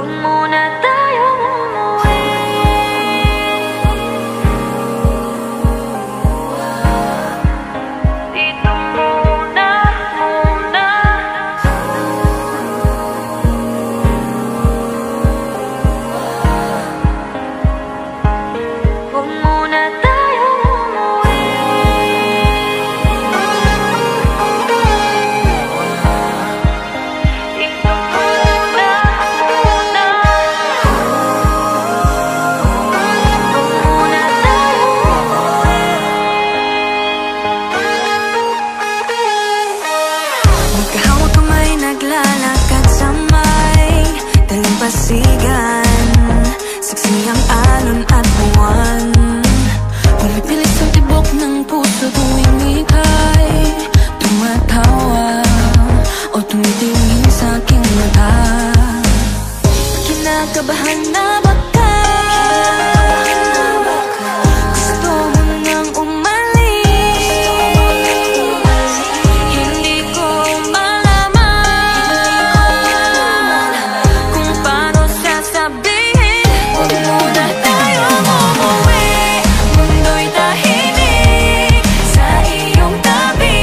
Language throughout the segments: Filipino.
Huwag muna tayong umuwi. Dito muna, muna. Huwag muna tayong umuwi. Dito muna, muna. Huwag muna tayong umuwi. Magkahawak kamay, naglalakad sa may dalampasigan. Saksi ang alon at buwan. Pumipilis ang tibok ng puso tuwing ika'y tumatawa o tumitingin sa aking mata. Kinakabahan na baka gusto mo nang umalis. Hindi ko malaman kung paano sasabihin. Huwag muna tayong umuwi. Mundo'y tahimik sa iyong tabi.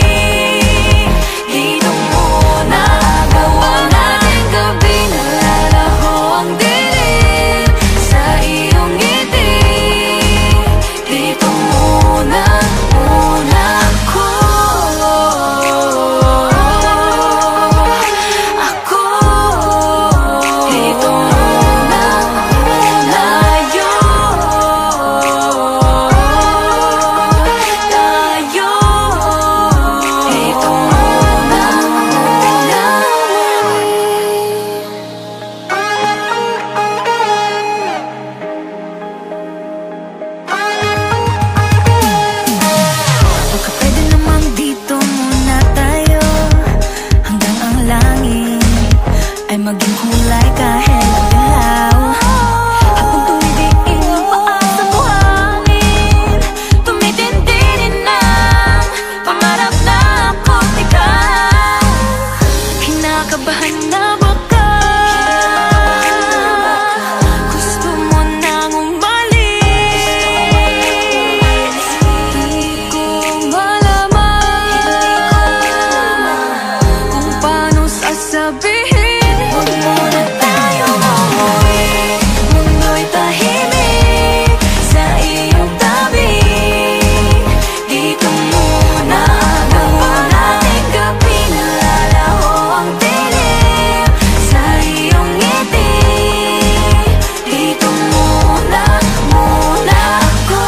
Dito muna gawa natin gabi. Nalalaho ang dilim sa iyong ngiti. Dito muna, muna ako. Dito muna, muna tayo. Dito muna, muna. Baka pwede namang dito muna tayo hanggang ang langit ay maging kulay kahit dilaw. Habang tumidiin ang paa sa buhangin, tumitindi din ang pangarap na ako't ikaw. Kinakabahan na baka gusto mo nang umalis. Di ko malaman kung paano sasabihin. Huwag muna tayong umuwi. Mundo'y tahimik sa iyong tabi. Dito muna gawa natin gabi. Nalalaho ang dilim sa iyong ngiti. Dito muna, muna ako.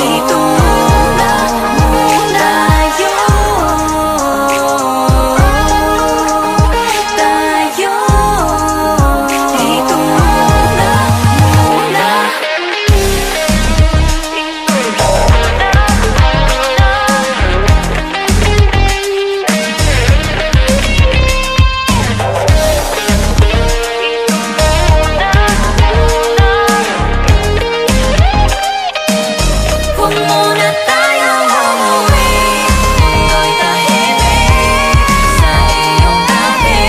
Dito muna, muna tayo. Dito muna, muna. Huwag muna tayong umuwi. Mundo'y tahimik sa iyong tabi.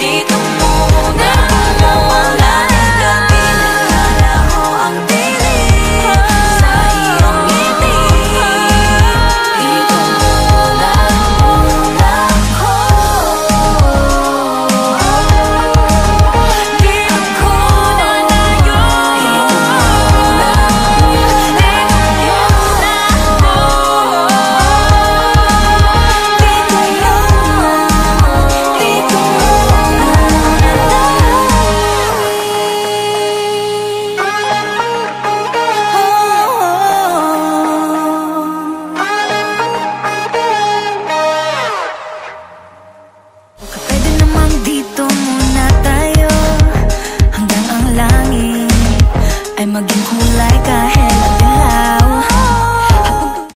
Dito muna gawa natin gabi. Nalalaho ang dilim sa iyong ngiti. Dito muna, muna ako. Dito muna tayo. Pwede namang dito muna tayo hanggang ang langit ay maging kulay kahit